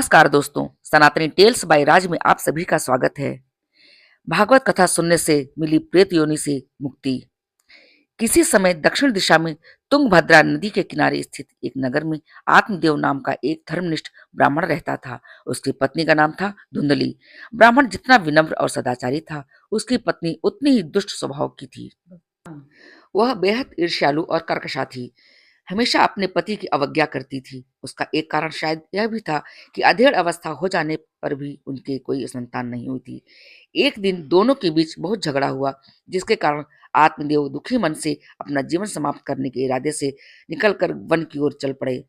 नमस्कार दोस्तों, सनातनी टेल्स बाय राज में आप सभी का स्वागत है। भागवत कथा सुनने से मिली प्रेत योनि से मुक्ति। किसी समय दक्षिण दिशा में तुंगभद्रा नदी के किनारे स्थित एक नगर में आत्मदेव नाम का एक धर्मनिष्ठ ब्राह्मण रहता था। उसकी पत्नी का नाम था धुंधली। ब्राह्मण जितना विनम्र और सदाचारी था, उसकी पत्नी उतनी ही दुष्ट स्वभाव की थी। वह बेहद ईर्ष्यालु और कर्कशा थी, हमेशा अपने पति की अवज्ञा करती थी। उसका एक कारण शायद यह भी था कि अधेड़ अवस्था हो जाने पर भी उनके कोई संतान नहीं हुई थी। एक दिन दोनों के बीच बहुत झगड़ा हुआ, जिसके कारण आत्मदेव दुखी मन से अपना जीवन समाप्त करने के इरादे से निकलकर वन की ओर चल पड़े।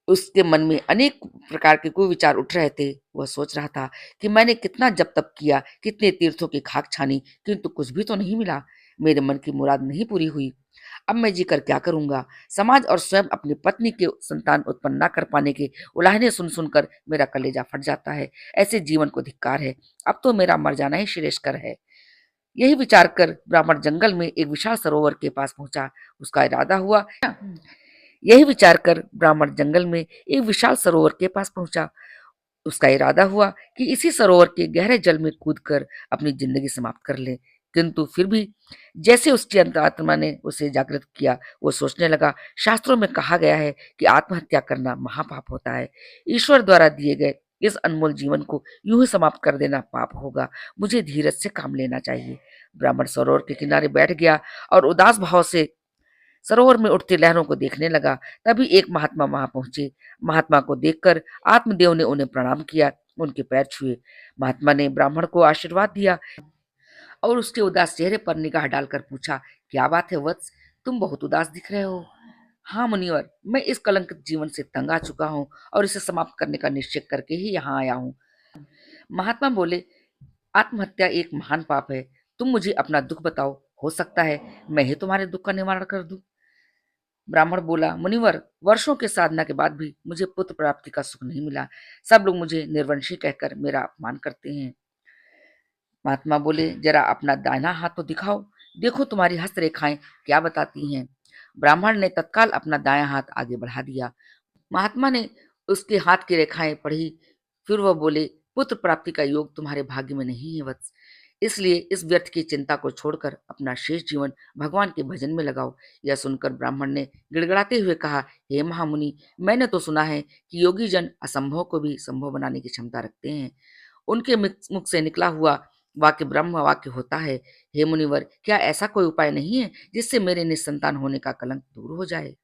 उसके मन में अनेक प्रकार के कुविचार उठ रहे थे। वह सोच रहा था कि मैंने कितना जप तप किया, कितने तीर्थों की खाक छानी, किंतु कुछ भी तो नहीं मिला। मेरे मन की मुराद नहीं पूरी हुई। अब मैं जीकर क्या करूंगा? समाज और स्वयं अपनी पत्नी के संतान उत्पन्न न कर पाने के उलाहने सुन सुनकर मेरा कलेजा फट जाता है। ऐसे जीवन को धिक्कार है। अब तो मेरा मर जाना ही श्रेयस्कर है। यही विचार कर ब्राह्मण जंगल में एक विशाल सरोवर के पास पहुंचा। उसका इरादा हुआ यही विचार कर ब्राह्मण जंगल में एक विशाल सरोवर के पास पहुंचा। उसका इरादा हुआ कि इसी सरोवर के गहरे जल में कूदकर अपनी जिंदगी समाप्त कर ले। किंतु फिर भी जैसे उसकी अंतरात्मा ने उसे जागृत किया, वो सोचने लगा, शास्त्रों में कहा गया है कि आत्महत्या करना महापाप होता है। ईश्वर द्वारा दिए गए इस अनमोल जीवन को यूं ही समाप्त कर देना पाप होगा। मुझे धीरज से काम लेना चाहिए। ब्राह्मण सरोवर के किनारे बैठ गया और उदास भाव से सरोवर में उठती लहरों को देखने लगा। तभी एक महात्मा वहां पहुंचे। महात्मा को देखकर आत्मदेव ने उन्हें प्रणाम किया, उनके पैर छुए। महात्मा ने ब्राह्मण को आशीर्वाद दिया और उसके उदास चेहरे पर निगाह डालकर पूछा, क्या बात है वत्स, तुम बहुत उदास दिख रहे हो? हाँ मुनिवर, मैं इस कलंकित जीवन से तंग आ चुका हूँ और इसे समाप्त करने का निश्चय करके ही यहाँ आया हूँ। महात्मा बोले, आत्महत्या एक महान पाप है। तुम मुझे अपना दुख बताओ, हो सकता है मैं ही तुम्हारे दुख का निवारण कर दूं। ब्राह्मण बोला, मुनिवर, वर्षों के साधना के बाद भी मुझे पुत्र प्राप्ति का सुख नहीं मिला। सब लोग मुझे निर्वंशी कहकर मेरा अपमान करते हैं। महात्मा बोले, जरा अपना दाहिना हाथ तो दिखाओ, देखो तुम्हारी हस्तरेखाएं क्या बताती हैं। ब्राह्मण ने तत्काल अपना दायां हाथ आगे बढ़ा दिया। महात्मा ने उसके हाथ की रेखाएं पढ़ी। फिर वह बोले, पुत्र प्राप्ति का योग तुम्हारे भाग्य में नहीं है वत्स। इसलिए इस व्यर्थ की चिंता को छोड़कर अपना शेष जीवन भगवान के भजन में लगाओ। यह सुनकर ब्राह्मण ने गिड़गिड़ाते हुए कहा, हे महामुनि, मैंने तो सुना है कि योगी जन असंभव को भी संभव बनाने की क्षमता रखते हैं। उनके मुख से निकला हुआ वाक्य ब्रह्म वाक्य होता है। हे मुनिवर, क्या ऐसा कोई उपाय नहीं है जिससे मेरे निस्संतान होने का कलंक दूर हो जाए?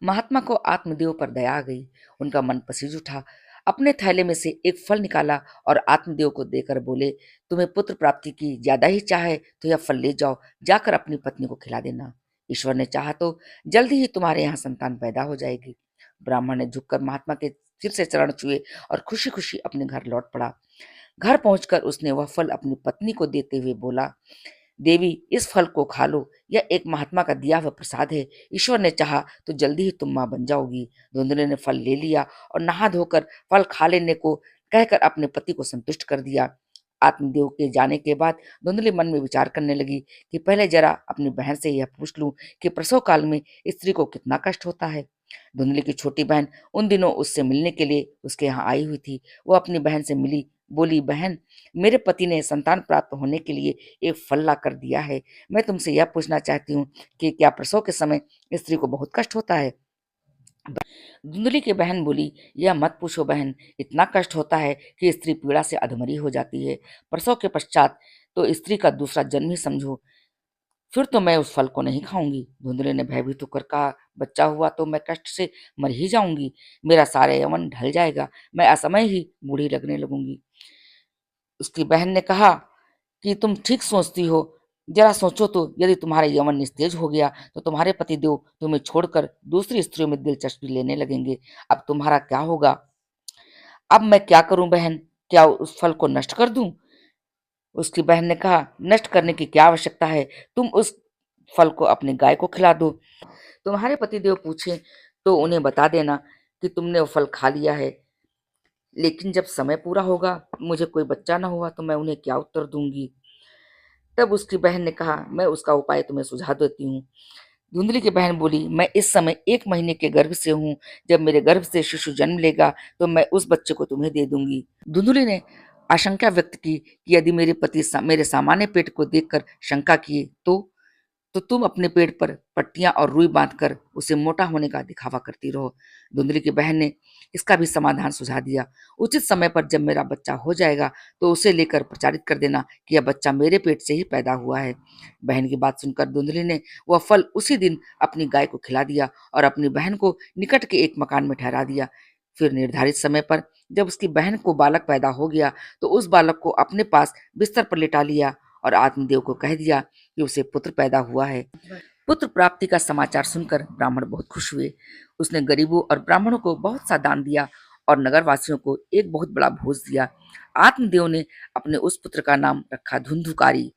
महात्मा को आत्मदेव पर दया आ गई। उनका मन पसीज उठा। अपने थैले में से एक फल निकाला और आत्मदेव को देकर बोले, तुम्हें पुत्र प्राप्ति की ज्यादा ही चाह है तो यह फल ले जाओ, जाकर अपनी पत्नी को खिला देना। ईश्वर ने चाहा तो जल्दी ही तुम्हारे यहाँ संतान पैदा हो जाएगी। ब्राह्मण ने झुककर महात्मा के फिर से चरण छुए और खुशी खुशी अपने घर लौट पड़ा। घर पहुंचकर उसने वह फल अपनी पत्नी को देते हुए बोला, देवी, इस फल को खा लो। यह एक महात्मा का दिया हुआ प्रसाद है। ईश्वर ने चाहा तो जल्दी ही तुम मां बन जाओगी। धुंधले ने फल ले लिया और नहा धोकर फल खा लेने को कहकर अपने पति को संतुष्ट कर दिया। आत्मदेव के जाने के बाद धुंधली मन में विचार करने लगी कि पहले जरा अपनी बहन से यह पूछ लूं कि प्रसव काल में स्त्री को कितना कष्ट होता है। धुंधली की छोटी बहन उन दिनों उससे मिलने के लिए उसके यहाँ आई हुई थी। वो अपनी बहन से मिली, बोली, बहन, मेरे पति ने संतान प्राप्त होने के लिए एक फल ला कर दिया है। मैं तुमसे यह पूछना चाहती हूँ कि क्या प्रसव के समय स्त्री को बहुत कष्ट होता है? धुंधली की बहन बोली, यह मत पूछो बहन, इतना कष्ट होता है कि स्त्री पीड़ा से अधमरी हो जाती है। प्रसव के पश्चात तो स्त्री का दूसरा जन्म ही समझो। फिर तो मैं उस फल को नहीं खाऊंगी। धुंधले ने भयभीत होकर कहा, बच्चा हुआ तो मैं कष्ट से मर ही जाऊंगी। मेरा सारा यौवन ढल जाएगा। मैं असमय ही बूढ़ी लगने लगूंगी। उसकी बहन ने कहा कि तुम ठीक सोचती हो। जरा सोचो तो, यदि तुम्हारा यौवन निस्तेज हो गया तो तुम्हारे पतिदेव तुम्हें छोड़कर दूसरी स्त्रियों में दिलचस्पी लेने लगेंगे। अब तुम्हारा क्या होगा? अब मैं क्या करूं बहन? क्या उस फल को नष्ट कर दूं? उसकी बहन ने कहा, नष्ट करने की क्या आवश्यकता है? तुम उस फल को अपनी गाय को खिला दो। तुम्हारे पतिदेव पूछे तो उन्हें बता देना कि तुमने वो फल खा लिया है। लेकिन जब समय पूरा होगा, मुझे कोई बच्चा ना हुआ तो मैं उन्हें क्या उत्तर दूंगी? तब उसकी बहन ने कहा, मैं उसका उपाय तुम्हें सुझा देती हूँ। धुंधली की बहन बोली, मैं इस समय 1 महीने के गर्भ से हूँ। जब मेरे गर्भ से शिशु जन्म लेगा तो मैं उस बच्चे को तुम्हें दे दूंगी। धुंधली ने आशंका व्यक्त की कि यदि मेरे पति मेरे सामान्य पेट को देखकर शंका किए तो तुम अपने पेट पर पट्टियां और रुई बांधकर उसे मोटा होने का दिखावा करती रहो। धुंधली की बहन ने इसका भी समाधान सुझा दिया। उचित समय पर जब मेरा बच्चा हो जाएगा तो उसे लेकर प्रचारित कर देना कि यह बच्चा मेरे पेट से ही पैदा हुआ है। बहन की बात सुनकर धुंधली ने वह फल उसी दिन अपनी गाय को खिला दिया और अपनी बहन को निकट के एक मकान में ठहरा दिया। फिर निर्धारित समय पर जब उसकी बहन को बालक पैदा हो गया तो उस बालक को अपने पास बिस्तर पर लिटा लिया और आत्मदेव को कह दिया कि उसे पुत्र पैदा हुआ है। पुत्र प्राप्ति का समाचार सुनकर ब्राह्मण बहुत खुश हुए। उसने गरीबों और ब्राह्मणों को बहुत सा दान दिया और नगरवासियों को एक बहुत बड़ा भोज दिया। आत्मदेव ने अपने उस पुत्र का नाम रखा धुंधुकारी।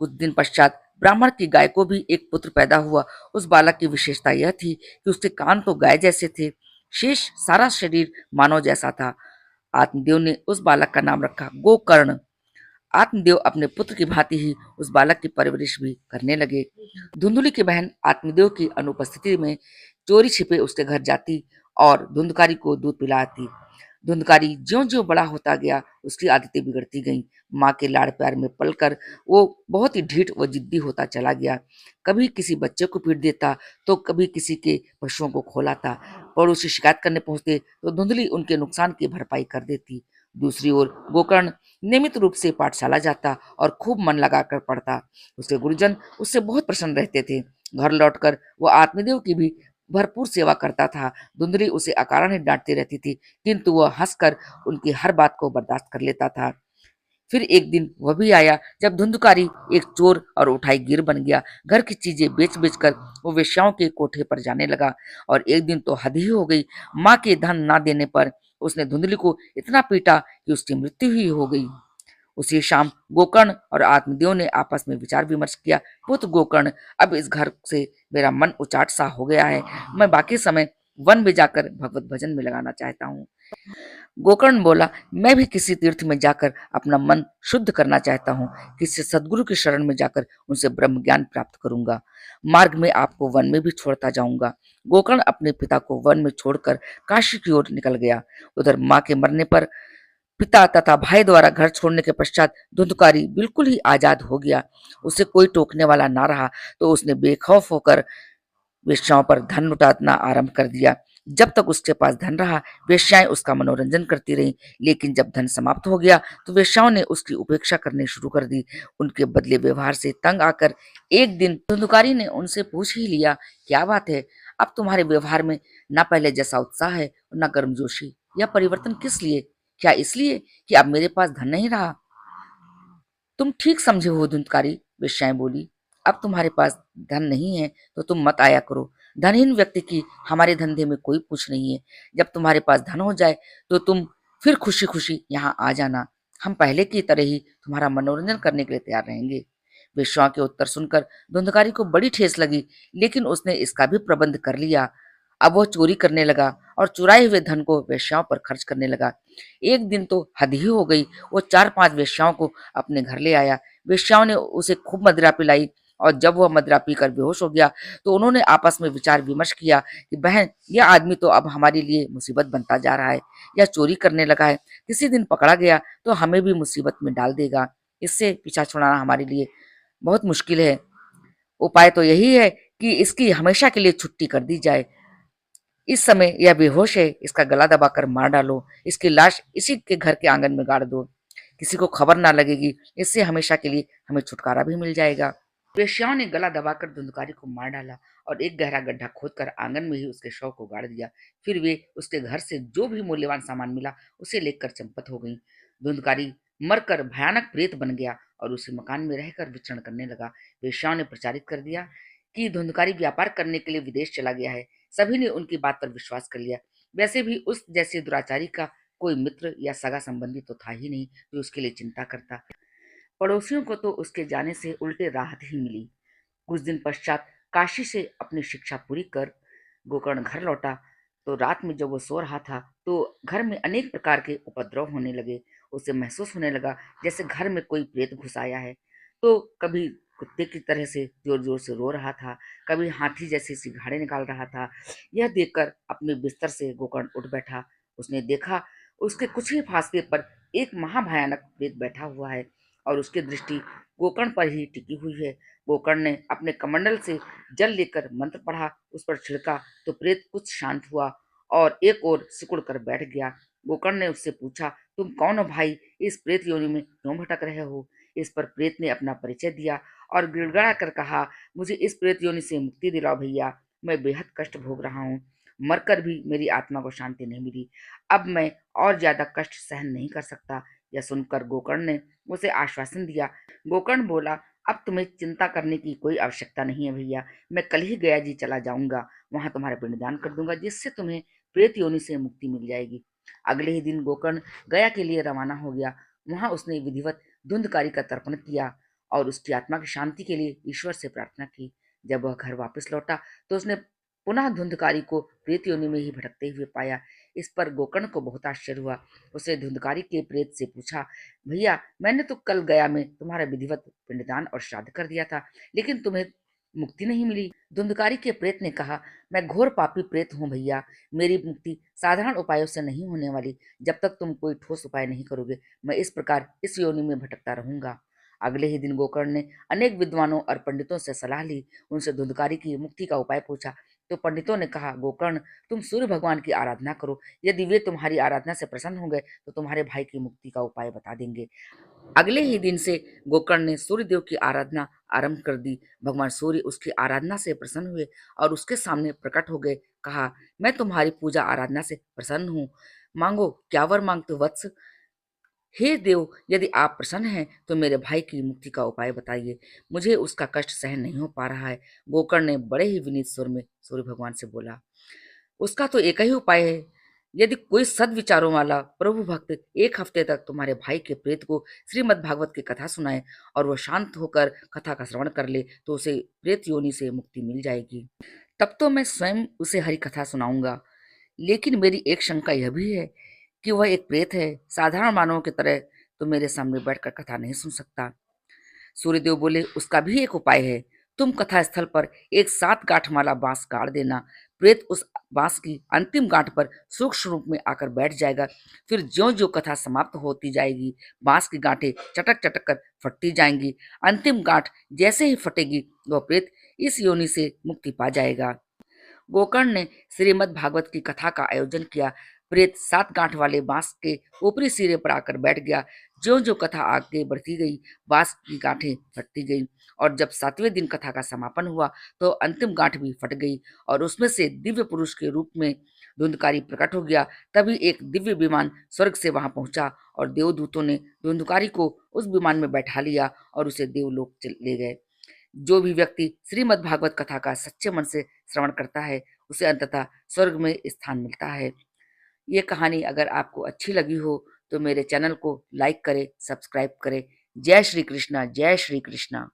कुछ दिन पश्चात ब्राह्मण की गाय को भी एक पुत्र पैदा हुआ। उस बालक की विशेषता यह थी कि उसके कान तो गाय जैसे थे, शेष सारा शरीर मानव जैसा था। आत्मदेव ने उस बालक का नाम रखा गोकर्ण। आत्मदेव अपने पुत्र की भांति ही उस बालक की परवरिश भी करने लगे। धुंधुली की बहन आत्मदेव की अनुपस्थिति में चोरी छिपे उसके घर जाती और धुंधकारी को दूध पिलाती। धुंधकारी ज्यों-ज्यों बड़ा होता गया, उसकी आदतें बिगड़ती गईं। माँ के लाड़ प्यार में पलकर वो बहुत ही ढीठ व जिद्दी होता चला गया। कभी किसी बच्चे को पीट देता, तो कभी किसी के पशुओं को खो लाता। पड़ोसी शिकायत करने पहुंचते, तो धुंधली उनके नुकसान की भरपाई कर देती। दूसरी ओर गोकर्ण नियमित रूप से पाठशाला जाता और खूब मन लगाकर पढ़ता। उसके गुरुजन उससे बहुत प्रसन्न रहते थे। घर लौटकर वो आत्मदेव की भी भरपूर सेवा करता था। धुंधली उसे अकारण ही डांटती रहती थी, किंतु वह हंसकर उनकी हर बात को बर्दाश्त कर लेता था। फिर एक दिन वह भी आया जब धुंधकारी एक चोर और उठाईगीर बन गया। घर की चीजें बेच बेच कर वो वेश्याओं के कोठे पर जाने लगा और एक दिन तो हद ही हो गई। माँ के धन ना देने पर उसने धुंधली को इतना पीटा कि उसकी मृत्यु ही हो गई। उसी शाम गोकर्ण और आत्मदेव ने आपस में विचार विमर्श किया। पुत्र गोकर्ण, अब इस घर से मेरा मन उचाट सा हो गया है। मैं बाकी समय वन में जाकर भगवत भजन में लगाना चाहता हूँ। गोकर्ण बोला, मैं भी किसी तीर्थ में जाकर अपना मन शुद्ध करना चाहता हूँ। किसी सदगुरु की शरण में जाकर उनसे ब्रह्म ज्ञान प्राप्त करूंगा। मार्ग में आपको वन में भी छोड़ता जाऊंगा। गोकर्ण अपने पिता को वन में छोड़कर काशी की ओर निकल गया। उधर माँ के मरने पर पिता तथा भाई द्वारा घर छोड़ने के पश्चात धुंधकारी बिल्कुल ही आजाद हो गया। उसे कोई टोकने वाला ना रहा, तो उसने बेखौफ होकर वेश्याओं पर धन लुटाना आरंभ कर दिया। जब तक उसके पास धन रहा, वेश्याएं उसका मनोरंजन करती रहीं, लेकिन जब धन समाप्त हो गया तो वेश्याओं ने उसकी उपेक्षा करनी शुरू कर दी। उनके बदले व्यवहार से तंग आकर एक दिन धुंधुकारी ने उनसे पूछ ही लिया, क्या बात है, अब तुम्हारे व्यवहार में ना पहले जैसा उत्साह है और ना गर्मजोशी। यह परिवर्तन किस लिए? क्या इसलिए कि अब मेरे पास धन नहीं रहा? तुम ठीक समझे हो धुंधकारी, वेश्याएं बोली। अब तुम्हारे पास धन नहीं है तो तुम मत आया करो। धनहीन व्यक्ति की हमारे धंधे में कोई पूछ नहीं है। जब तुम्हारे पास धन हो जाए तो तुम फिर खुशी खुशी यहाँ आ जाना। हम पहले की तरह ही तुम्हारा मनोरंजन करने के लिए तैयार रहेंगे। वेश्याओं के उत्तर सुनकर धुंधकारी को बड़ी ठेस लगी, लेकिन उसने इसका भी प्रबंध कर लिया। अब वह चोरी करने लगा और चुराए हुए धन को वेश्याओं पर खर्च करने लगा। एक दिन तो हद ही हो गई। वो 4-5 वेश्याओं को अपने घर ले आया। वेश्याओं ने उसे खूब मदिरा पिलाई और जब वह मदिरा पीकर बेहोश हो गया तो उन्होंने आपस में विचार विमर्श किया कि बहन, यह आदमी तो अब हमारे लिए मुसीबत बनता जा रहा है। यह चोरी करने लगा है, किसी दिन पकड़ा गया तो हमें भी मुसीबत में डाल देगा। इससे पीछा छुड़ाना हमारे लिए बहुत मुश्किल है। उपाय तो यही है कि इसकी हमेशा के लिए छुट्टी कर दी जाए। इस समय यह बेहोश है, इसका गला दबाकर मार डालो। इसकी लाश इसी के घर के आंगन में गाड़ दो। किसी को खबर ना लगेगी। इससे हमेशा के लिए हमें छुटकारा भी मिल जाएगा। वेश्याओं ने गला दबाकर धुंधकारी को मार डाला और एक गहरा गड्ढा खोदकर आंगन में ही उसके शव को गाड़ दिया। फिर वे उसके घर से जो भी मूल्यवान सामान मिला उसे लेकर चंपत हो गईं। धुंधकारी मरकर भयानक प्रेत बन गया और उसी मकान में रहकर विचरण करने लगा। वेश्याओं ने प्रचारित कर दिया कि धुंधकारी व्यापार करने के लिए विदेश चला गया है। सभी ने उनकी बात पर विश्वास कर लिया। वैसे भी उस जैसे दुराचारी का कोई मित्र या सगा संबंधी तो था ही नहीं जो उसके लिए चिंता करता। पड़ोसियों को तो उसके जाने से उल्टे राहत ही मिली। कुछ दिन पश्चात काशी से अपनी शिक्षा पूरी कर गोकर्ण घर लौटा तो रात में जब वो सो रहा था तो घर में अनेक प्रकार के उपद्रव होने लगे। उसे महसूस होने लगा जैसे घर में कोई प्रेत घुस आया है। तो कभी कुत्ते की तरह से जोर-जोर से रो रहा था, कभी हाथी जैसी सिंघाड़े निकाल रहा था। यह देखकर अपने बिस्तर से गोकर्ण उठ बैठा। उसने देखा उसके कुछ ही फासले पर एक महाभयानक प्रेत बैठा हुआ है और उसकी दृष्टि गोकर्ण पर ही टिकी हुई है। गोकर्ण ने अपने कमंडल से जल लेकर मंत्र पढ़ा, उस पर छिड़का तो प्रेत कुछ शांत हुआ और एक ओर सिकुड़ कर बैठ गया। गोकर्ण ने उससे पूछा, तुम कौन हो भाई? इस प्रेत योनि में क्यों भटक रहे हो? इस पर प्रेत ने अपना परिचय दिया और गिड़गिड़ा कर कहा, मुझे इस प्रेत योनि से मुक्ति दिलाओ भैया, मैं बेहद कष्ट भोग रहा हूँ। मरकर भी मेरी आत्मा को शांति नहीं मिली। अब मैं और ज्यादा कष्ट सहन नहीं कर सकता। यह सुनकर गोकर्ण ने उसे आश्वासन दिया। गोकर्ण बोला, अब तुम्हें चिंता करने की कोई आवश्यकता नहीं है भैया, मैं कल ही गया जी चला जाऊंगा, वहां तुम्हारा पिंडदान कर दूंगा, जिससे तुम्हें प्रेत योनि से मुक्ति मिल जाएगी। अगले ही दिन गोकर्ण गया के लिए रवाना हो गया। वहां उसने विधिवत धुंधकारी का तर्पण किया और उसकी आत्मा की शांति के लिए ईश्वर से प्रार्थना की। जब वह घर वापस लौटा तो उसने पुनः धुंधकारी को प्रेत योनि में ही भटकते हुए पाया। इस पर गोकर्ण को बहुत आश्चर्य हुआ। उसने धुंधकारी के प्रेत से पूछा, भैया मैंने तो कल गया में तुम्हारा विधिवत पिंडदान और श्राद्ध कर दिया था, लेकिन तुम्हें मुक्ति नहीं मिली। धुंधकारी के प्रेत ने कहा, मैं घोर पापी प्रेत हूँ भैया, मेरी मुक्ति साधारण उपायों से नहीं होने वाली। जब तक तुम कोई ठोस उपाय नहीं करोगे, मैं इस प्रकार इस योनि में भटकता रहूंगा। अगले ही दिन गोकर्ण ने अनेक विद्वानों और पंडितों से सलाह ली। उनसे धुंधकारी की मुक्ति का उपाय पूछा तो पंडितों ने कहा, गोकर्ण तुम सूर्य भगवान की आराधना करो, यदि वे तुम्हारी आराधना से प्रसन्न हो गए तो तुम्हारे भाई की मुक्ति का उपाय बता देंगे। अगले ही दिन से गोकर्ण ने सूर्यदेव की आराधना आरंभ कर दी। भगवान सूर्य उसकी आराधना से प्रसन्न हुए और उसके सामने प्रकट हो गए। कहा, मैं तुम्हारी पूजा आराधना से प्रसन्न हूँ, मांगो क्या वर मांगते हो वत्स। हे देव, यदि आप प्रसन्न हैं तो मेरे भाई की मुक्ति का उपाय बताइए, मुझे उसका कष्ट सहन नहीं हो पा रहा है। गोकर्ण ने बड़े ही विनीत स्वर में सूर्य भगवान से बोला, उसका तो एक ही उपाय है। यदि कोई सद्विचारों वाला प्रभु भक्त एक हफ्ते तक तुम्हारे भाई के प्रेत को श्रीमद् भागवत की कथा सुनाए और वह शांत होकर कथा का श्रवण कर ले तो उसे प्रेत योनि से मुक्ति मिल जाएगी। तब तो मैं स्वयं उसे हरि कथा सुनाऊंगा, लेकिन मेरी एक शंका यह भी है कि वह एक प्रेत है, साधारण मानवों की तरह तो मेरे सामने बैठकर कथा नहीं सुन सकता। सूर्यदेव बोले, उसका भी एक उपाय है। तुम कथा स्थल पर एक 7 गांठ वाला बांस गाड़ देना, प्रेत उस बांस की अंतिम गांठ पर सूक्ष्म रूप में आकर बैठ जाएगा। फिर ज्यों ज्यों कथा समाप्त होती जाएगी, बांस की गांठें चटक चटक कर फटती जाएंगी। अंतिम गांठ जैसे ही फटेगी, वह प्रेत इस योनि से मुक्ति पा जाएगा। गोकर्ण ने श्रीमद् भागवत की कथा का आयोजन किया। प्रेत 7 गांठ वाले बांस के ऊपरी सिरे पर आकर बैठ गया। ज्यों ज्यों कथा आगे बढ़ती गई, बांस की गांठें फटती गईं और जब 7वें दिन कथा का समापन हुआ तो अंतिम गांठ भी फट गई और उसमें से दिव्य पुरुष के रूप में धुंधकारी प्रकट हो गया। तभी एक दिव्य विमान स्वर्ग से वहां पहुंचा और देवदूतों ने धुंधकारी को उस विमान में बैठा लिया और उसे देवलोक ले गए। जो भी व्यक्ति श्रीमद् भागवत कथा का सच्चे मन से श्रवण करता है, उसे अंततः स्वर्ग में स्थान मिलता है। ये कहानी अगर आपको अच्छी लगी हो तो मेरे चैनल को लाइक करें, सब्सक्राइब करें। जय श्री कृष्णा, जय श्री कृष्णा।